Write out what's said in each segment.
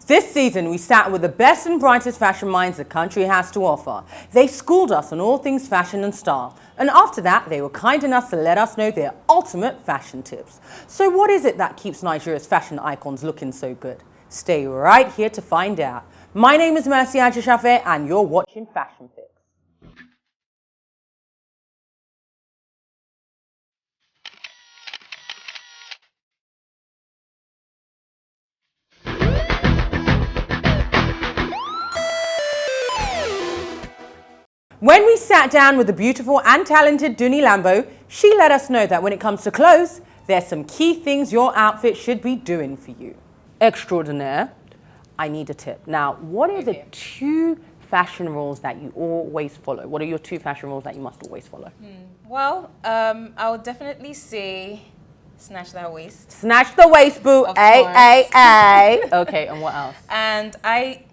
This season, we sat with the best and brightest fashion minds the country has to offer. They schooled us on all things fashion and style. And after that, they were kind enough to let us know their ultimate fashion tips. So what is it that keeps Nigeria's fashion icons looking so good? Stay right here to find out. My name is Mercy Ajashafe and you're watching Fashion Picks. When we sat down with the beautiful and talented Duni Lambo, she let us know that when it comes to clothes, there's some key things your outfit should be doing for you. Extraordinaire. I need a tip. Now, what are the two fashion rules that you always follow? What are your two fashion rules that you must always follow? Well, I would definitely say snatch that waist. Snatch the waist, boo. Okay, and what else? And I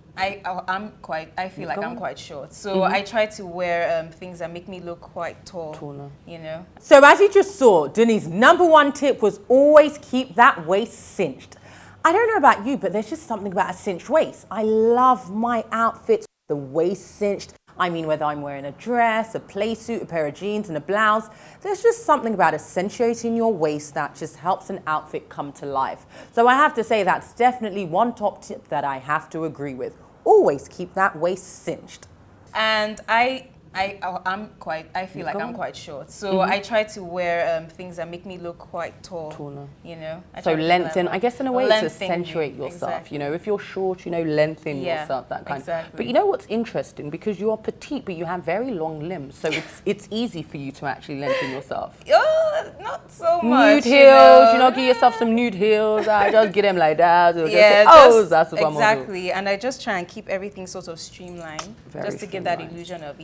feel like I'm quite short, so I try to wear things that make me look quite taller, you know. So as you just saw, Duni's number one tip was always keep that waist cinched. I don't know about you, but there's just something about a cinched waist. I love my outfits, the waist cinched. I mean, whether I'm wearing a dress, a play suit, a pair of jeans and a blouse, there's just something about accentuating your waist that just helps an outfit come to life. So I have to say that's definitely one top tip that I have to agree with. Always keep that waist cinched. And I feel like I'm quite short, so I try to wear things that make me look quite taller, you know. So lengthen, I guess in a way to accentuate yourself, exactly. You know, if you're short, you know, lengthen yourself, that kind. Exactly. But you know what's interesting, because you are petite, but you have very long limbs, so it's easy for you to actually lengthen yourself. Oh, not so much. Nude heels, you know, give yourself some nude heels. I just get them like that. That's what I'm exactly. And I just try and keep everything sort of streamlined, just to give that illusion of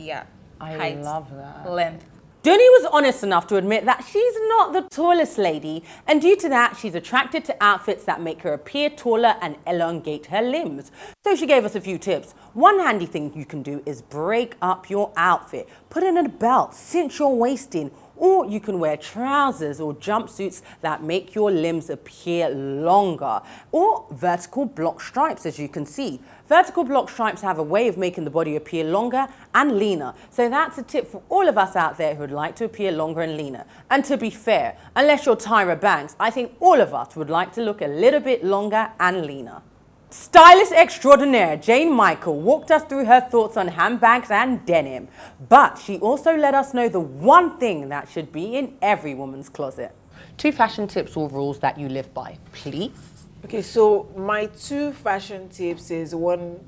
I love that. Length. Duni was honest enough to admit that she's not the tallest lady, and due to that, she's attracted to outfits that make her appear taller and elongate her limbs. So she gave us a few tips. One handy thing you can do is break up your outfit. Put in a belt, cinch your waist in, or you can wear trousers or jumpsuits that make your limbs appear longer, or vertical block stripes, as you can see. Vertical block stripes have a way of making the body appear longer and leaner. So that's a tip for all of us out there who would like to appear longer and leaner. And to be fair, unless you're Tyra Banks, I think all of us would like to look a little bit longer and leaner. Stylist extraordinaire Jane Michael walked us through her thoughts on handbags and denim, but she also let us know the one thing that should be in every woman's closet. Two fashion tips or rules that you live by, please. Okay, so my two fashion tips is one,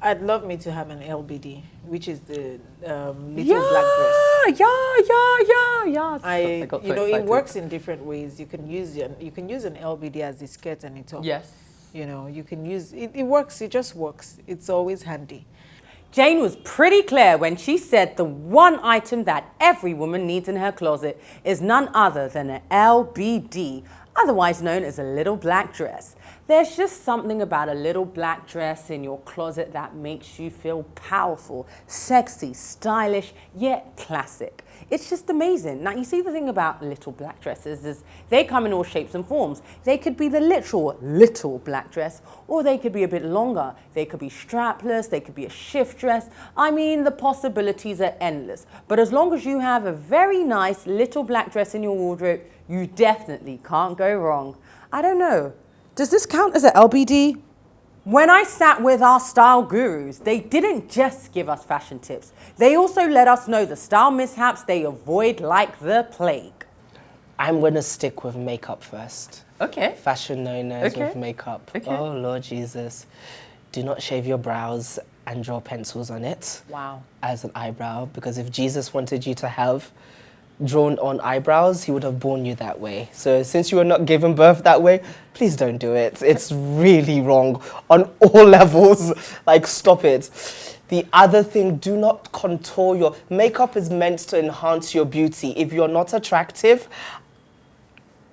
I'd love me to have an LBD, which is the little black dress. You know, it works in different ways. You can use an LBD as a skirt and a top. Yes. You know, you can use it. It works. It just works. It's always handy. Jane was pretty clear when she said the one item that every woman needs in her closet is none other than an LBD, otherwise known as a little black dress. There's just something about a little black dress in your closet that makes you feel powerful, sexy, stylish, yet classic. It's just amazing. Now, you see, the thing about little black dresses is they come in all shapes and forms. They could be the literal little black dress, or they could be a bit longer. They could be strapless, they could be a shift dress. I mean, the possibilities are endless. But as long as you have a very nice little black dress in your wardrobe, you definitely can't go wrong. I don't know. Does this count as an LBD? When I sat with our style gurus, they didn't just give us fashion tips. They also let us know the style mishaps they avoid like the plague. I'm going to stick with makeup first. Okay. Fashion no-nos with makeup. Okay. Oh, Lord Jesus. Do not shave your brows and draw pencils on it. Wow. As an eyebrow, because if Jesus wanted you to have drawn on eyebrows, he would have born you that way. So since you were not given birth that way, please don't do it. It's really wrong on all levels. Like, stop it. The other thing, do not contour your makeup. Is meant to enhance your beauty. If you're not attractive,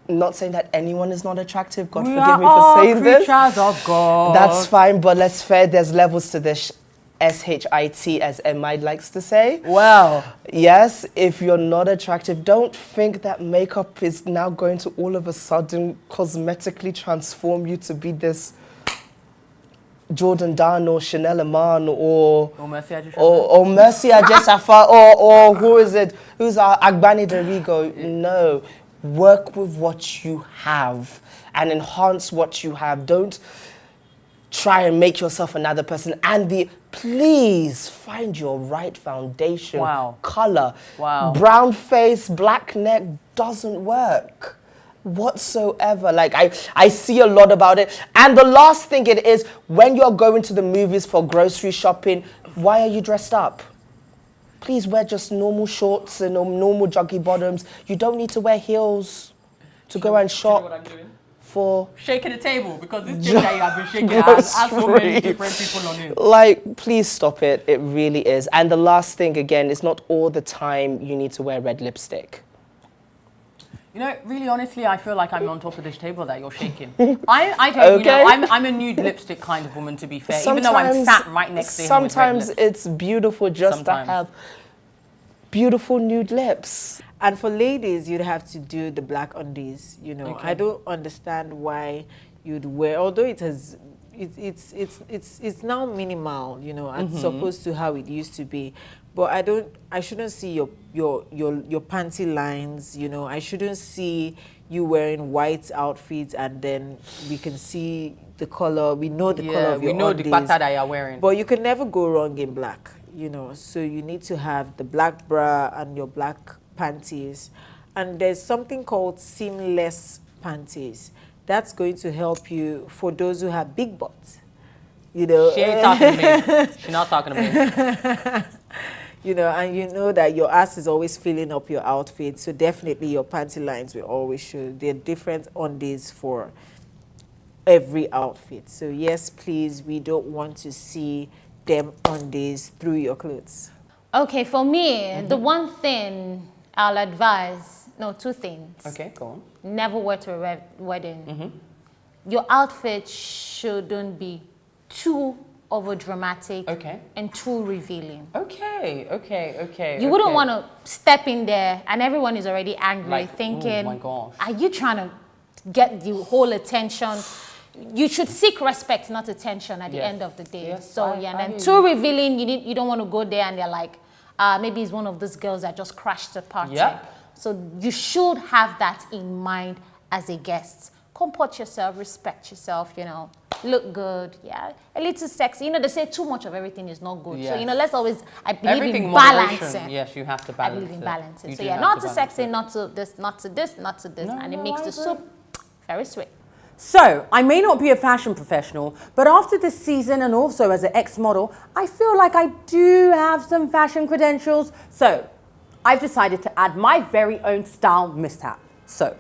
not saying that anyone is not attractive, God forgive me for saying this. Creatures of God. That's fine, but let's fair, there's levels to this. S-H-I-T, as Emma likes to say. Wow. Yes, if you're not attractive, don't think that makeup is now going to all of a sudden cosmetically transform you to be this Jordan Dunn or Chanel Iman or Mercy Ajesafa or who is it? Who's our Agbani Derigo? No. Work with what you have and enhance what you have. Don't try and make yourself another person. And please find your right foundation, color. Brown face, black neck doesn't work whatsoever. Like I see a lot about it. And the last thing it is, when you're going to the movies for grocery shopping, why are you dressed up? Please wear just normal shorts and normal joggy bottoms. You don't need to wear heels to go and shop. You know what I'm doing? For shaking the table, because this thing that you have been shaking has so many different people on it. Like, please stop it. It really is. And the last thing, again, it's not all the time you need to wear red lipstick. You know, really honestly, I feel like I'm on top of this table that you're shaking. I don't, okay. You know, I'm a nude lipstick kind of woman, to be fair, even though I'm sat right next to him. Sometimes it's beautiful just to have beautiful nude lips. And for ladies, you'd have to do the black undies. You know, I don't understand why you'd wear, although it's now minimal, you know, as opposed to how it used to be. But I shouldn't see your panty lines, you know. I shouldn't see you wearing white outfits and then we can see the color. We know the color of your we know undies, the pattern that you're wearing. But you can never go wrong in black, you know. So you need to have the black bra and your black panties. And there's something called seamless panties. That's going to help you for those who have big butts. You know. She ain't talking to me. She's not talking to me. You know, and you know that your ass is always filling up your outfit, so definitely your panty lines will always show. They're different undies for every outfit. So yes, please, we don't want to see them undies through your clothes. Okay, for me, the one thing I'll advise, no, two things. Okay, go on. Never wear to a wedding. Your outfit shouldn't be too over dramatic and too revealing. You wouldn't want to step in there and everyone is already angry, like, thinking, oh my gosh, are you trying to get the whole attention? You should seek respect, not attention at the end of the day. Yes, so and then too revealing, you don't want to go there and they're like, maybe it's one of those girls that just crashed the party. So you should have that in mind as a guest. Comport yourself, respect yourself, you know, look good, a little sexy. You know, they say too much of everything is not good. So, you know, let's always, I believe in balancing. Yes, you have to balance it. I believe in balancing. So, not too sexy, not to this, not to this, not to this. And it makes the soup very sweet. So, I may not be a fashion professional, but after this season and also as an ex-model, I feel like I do have some fashion credentials. So, I've decided to add my very own style mishap. So,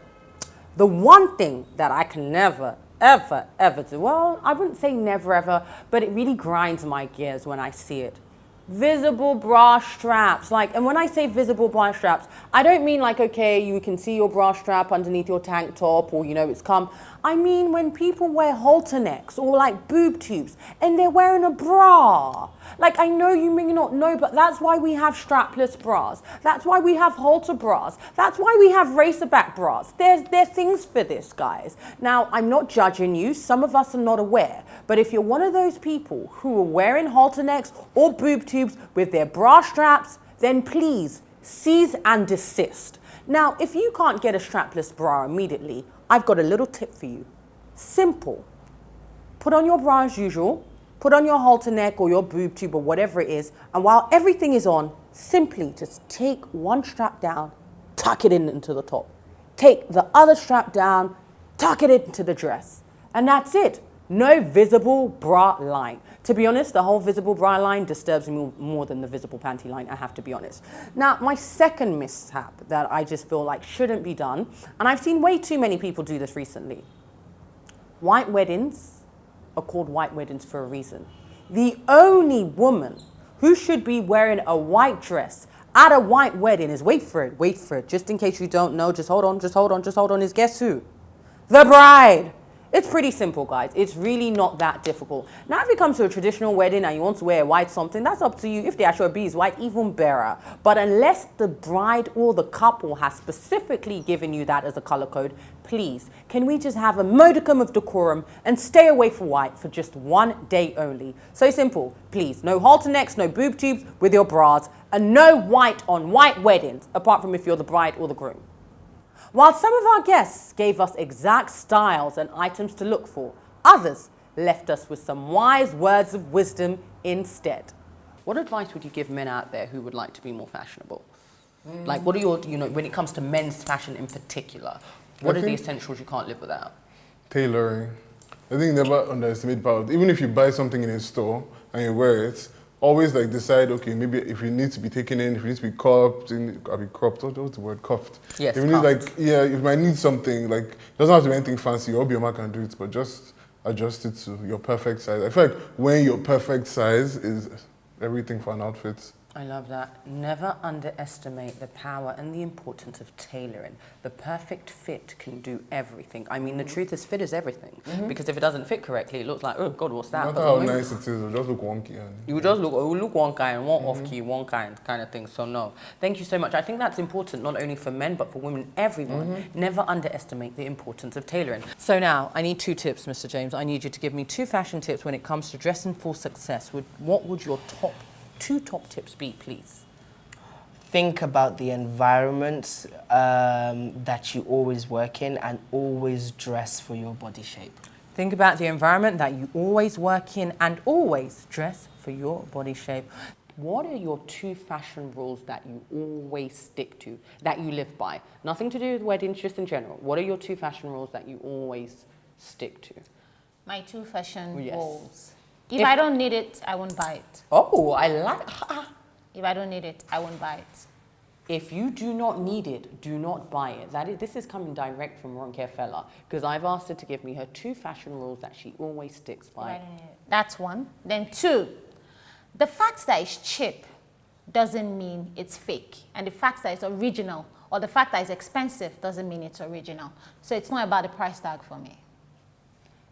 the one thing that I can never, ever, ever do, well, I wouldn't say never, ever, but it really grinds my gears when I see it. Visible bra straps. Like, and when I say visible bra straps, I don't mean like, okay, you can see your bra strap underneath your tank top or, you know, it's come. I mean when people wear halter necks or like boob tubes and they're wearing a bra. Like, I know you may not know, but that's why we have strapless bras. That's why we have halter bras. That's why we have racerback bras. There are things for this, guys. Now, I'm not judging you. Some of us are not aware. But if you're one of those people who are wearing halter necks or boob tubes with their bra straps, then please cease and desist. Now, if you can't get a strapless bra immediately, I've got a little tip for you. Simple. Put on your bra as usual. Put on your halter neck or your boob tube or whatever it is. And while everything is on, simply just take one strap down, tuck it into the top. Take the other strap down, tuck it into the dress. And that's it. No visible bra line. To be honest, the whole visible bra line disturbs me more than the visible panty line, I have to be honest. Now, my second mishap that I just feel like shouldn't be done, and I've seen way too many people do this recently. White weddings are called white weddings for a reason. The only woman who should be wearing a white dress at a white wedding is, wait for it, just in case you don't know, just hold on, is guess who? The bride. It's pretty simple, guys. It's really not that difficult. Now, if it comes to a traditional wedding and you want to wear a white something, that's up to you. If the actual B is white, even better. But unless the bride or the couple has specifically given you that as a color code, please, can we just have a modicum of decorum and stay away from white for just one day only? So simple. Please, no halter necks, no boob tubes with your bras, and no white on white weddings, apart from if you're the bride or the groom. While some of our guests gave us exact styles and items to look for, others left us with some wise words of wisdom instead. What advice would you give men out there who would like to be more fashionable? Like, what are your, when it comes to men's fashion in particular, what are the essentials you can't live without? Tailoring. I think never underestimate power. Even if you buy something in a store and you wear it, always like decide, okay, maybe if you need to be taken in, if you need to be cropped, what's the word, cuffed? Yes, if you need if I need something, like, it doesn't have to be anything fancy, Obioma can do it, but just adjust it to your perfect size. I feel like when your perfect size is everything for an outfit. I love that. Never underestimate the power and the importance of tailoring. The perfect fit can do everything. I mean, the truth is, fit is everything. Because if it doesn't fit correctly, it looks like, oh God, what's that? No matter how nice it is, it'll just look wonky. You just look one kind, one off-key, one kind of thing. So no, thank you so much. I think that's important, not only for men, but for women, everyone. Never underestimate the importance of tailoring. So now, I need 2 tips, Mr. James. I need you to give me 2 fashion tips when it comes to dressing for success. What would your 2 top tips be, please? Think about the environment that you always work in and always dress for your body shape. Think about the environment that you always work in and always dress for your body shape. What are your 2 fashion rules that you always stick to, that you live by? Nothing to do with weddings, just in general. What are your 2 fashion rules that you always stick to? My 2 fashion rules. If I don't need it, I won't buy it. Oh, I like. If I don't need it, I won't buy it. If you do not need it, do not buy it. This is coming direct from Ronke Fella, because I've asked her to give me her 2 fashion rules that she always sticks by. If I don't need it. That's 1. Then 2, the fact that it's cheap doesn't mean it's fake. And the fact that it's original or the fact that it's expensive doesn't mean it's original. So it's not about the price tag for me.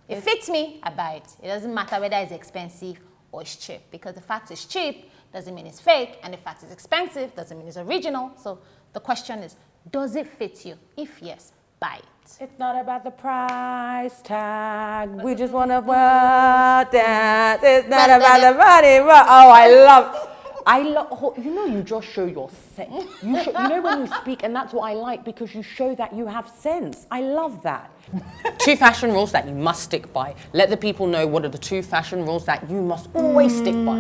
It fits me, I buy it. It doesn't matter whether it's expensive or it's cheap, because the fact it's cheap doesn't mean it's fake, and the fact it's expensive doesn't mean it's original. So the question is, does it fit you? If yes, buy it. It's not about the price tag. We just want to wear that. It's not about the money. Oh, I love, you just show your sense. You know when you speak, and that's what I like, because you show that you have sense. I love that. 2 fashion rules that you must stick by. Let the people know what are the 2 fashion rules that you must always stick by.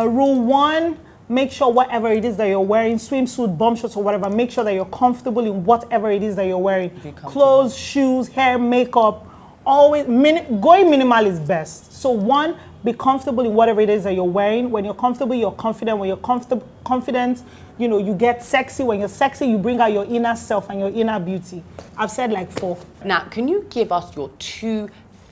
Rule 1, make sure whatever it is that you're wearing, swimsuit, bum shorts or whatever, make sure that you're comfortable in whatever it is that you're wearing. Clothes, shoes, hair, makeup, always, going minimal is best. So 1, be comfortable in whatever it is that you're wearing. When you're comfortable, you're confident. When you're confident, you get sexy. When you're sexy, you bring out your inner self and your inner beauty. I've said like 4. Now, can you give us your 2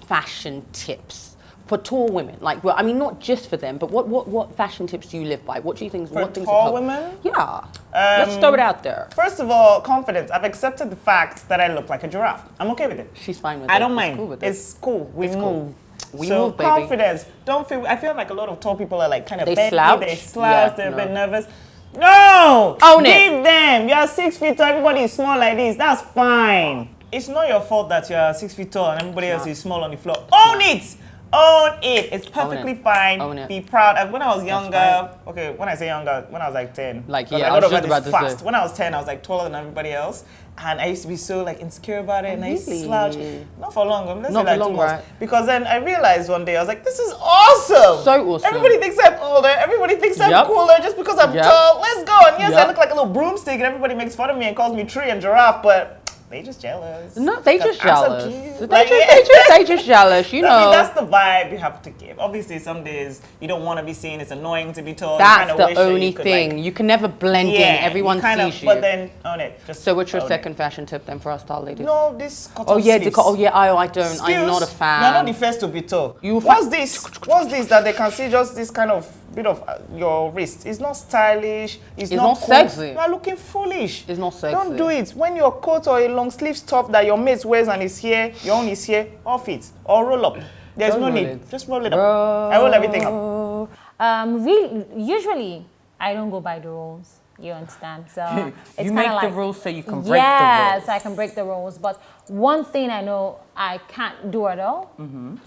fashion tips for tall women? Like, well, I mean, not just for them, but what fashion tips do you live by? What do you think? For tall women? Yeah. Let's throw it out there. First of all, confidence. I've accepted the fact that I look like a giraffe. I'm okay with it. She's fine with it. I don't mind. Cool with it's cool. We move. Cool. We so move, baby. Confidence. I feel like a lot of tall people are like kind of They slouch. They're a bit nervous. No! Own it. Give them. You're 6 feet tall, everybody is small like this. That's fine. It's not your fault that you're 6 feet tall and everybody else is small on the floor. Own it! Own it. It's perfectly fine. Own it. Be proud. When I was younger, okay, when I say younger, when I was like 10. Like, yeah, I was just about to say. When I was 10, I was like taller than everybody else. And I used to be so like insecure about it, and I used to slouch. Not for long, let's say like 2 months. Right? Because then I realized one day, I was like, this is awesome. So awesome. Everybody thinks I'm older. Everybody thinks I'm cooler just because I'm tall. Let's go. And yes, I look like a little broomstick, and everybody makes fun of me and calls me tree and giraffe, but they just jealous. No, they just jealous. So cute. They just jealous, you know. I mean, that's the vibe you have to give. Obviously, some days you don't want to be seen. It's annoying to be told. That's the only thing. You can never blend in. Everyone sees you. But then own it. So what's your second fashion tip then for us tall ladies? No, this cut off sleeves. I don't. I'm not a fan. You're not the first to be told. What's this that they can see just this kind of bit of your wrist. It's not stylish. It's not cool. sexy. You are looking foolish. It's not sexy. Don't do it. When your coat or a long sleeve top that your mate wears and is here, your own is here, off it or roll up. There's no need. Just roll it up. I roll everything up. Usually, I don't go by the rules. You understand? So it's you make like, the rules so you can break the rules. Yes, I can break the rules. But one thing I know I can't do at all: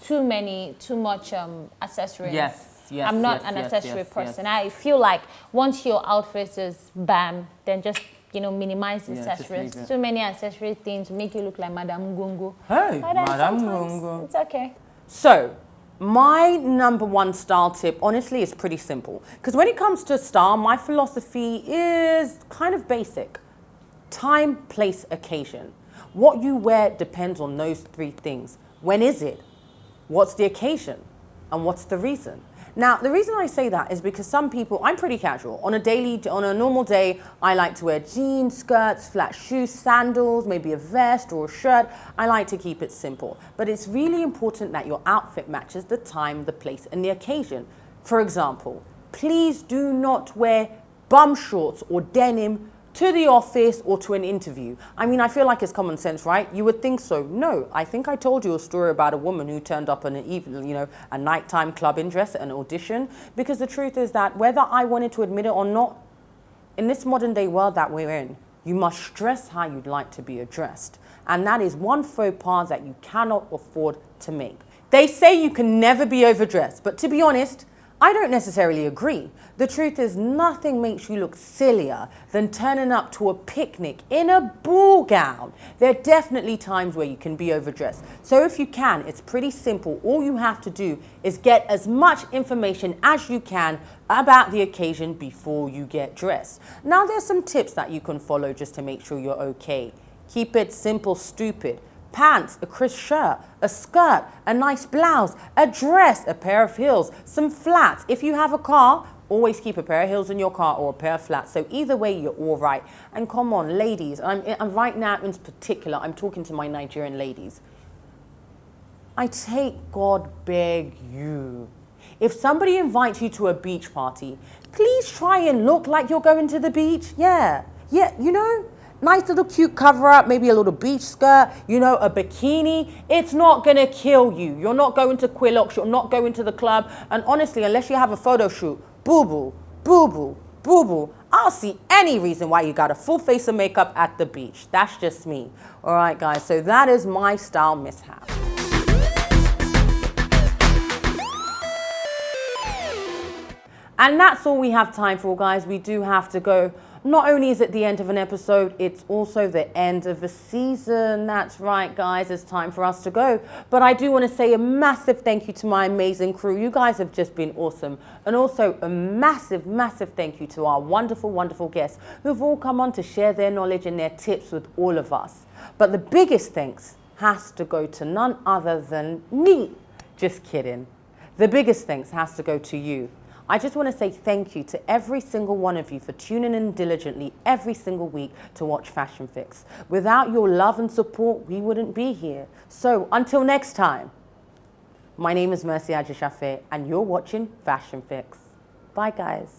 too much accessories. Yes, I'm not an accessory person. I feel like once your outfit is bam, then just minimize the accessories. Too many accessory things make you look like Madame Gungu. Hey, Madame Gungu. It's okay. So, my number one style tip, honestly, is pretty simple. Because when it comes to style, my philosophy is kind of basic. Time, place, occasion. What you wear depends on those three things. When is it? What's the occasion? And what's the reason? Now, the reason I say that is because some people, I'm pretty casual. On a normal day, I like to wear jeans, skirts, flat shoes, sandals, maybe a vest or a shirt. I like to keep it simple. But it's really important that your outfit matches the time, the place, and the occasion. For example, please do not wear bum shorts or denim to the office or to an interview. I mean, I feel like it's common sense, right? You would think so. No, I think I told you a story about a woman who turned up in a nighttime clubbing dress at an audition. Because the truth is that whether I wanted to admit it or not, in this modern day world that we're in, you must dress how you'd like to be addressed. And that is one faux pas that you cannot afford to make. They say you can never be overdressed, but to be honest, I don't necessarily agree. The truth is nothing makes you look sillier than turning up to a picnic in a ball gown. There are definitely times where you can be overdressed. So if you can, it's pretty simple. All you have to do is get as much information as you can about the occasion before you get dressed. Now there's some tips that you can follow just to make sure you're okay. Keep it simple, stupid. Pants, a crisp shirt, a skirt, a nice blouse, a dress, a pair of heels, some flats. If you have a car, always keep a pair of heels in your car or a pair of flats. So either way, you're all right. And come on, ladies, I'm right now in particular, I'm talking to my Nigerian ladies. I take God beg you. If somebody invites you to a beach party, please try and look like you're going to the beach. Yeah, nice little cute cover up, maybe a little beach skirt, a bikini. It's not gonna kill you. You're not going to Quillox, you're not going to the club. And honestly, unless you have a photo shoot, boo-boo, boo-boo, boo-boo, I'll see any reason why you got a full face of makeup at the beach. That's just me. All right, guys, so that is my style mishap. And that's all we have time for, guys. We do have to go. Not only is it the end of an episode, it's also the end of a season. That's right, guys, it's time for us to go. But I do want to say a massive thank you to my amazing crew. You guys have just been awesome. And also a massive, massive thank you to our wonderful, wonderful guests who've all come on to share their knowledge and their tips with all of us. But the biggest thanks has to go to none other than me. Just kidding. The biggest thanks has to go to you. I just want to say thank you to every single one of you for tuning in diligently every single week to watch Fashion Fix. Without your love and support, we wouldn't be here. So until next time, my name is Mercy Ajishafe and you're watching Fashion Fix. Bye, guys.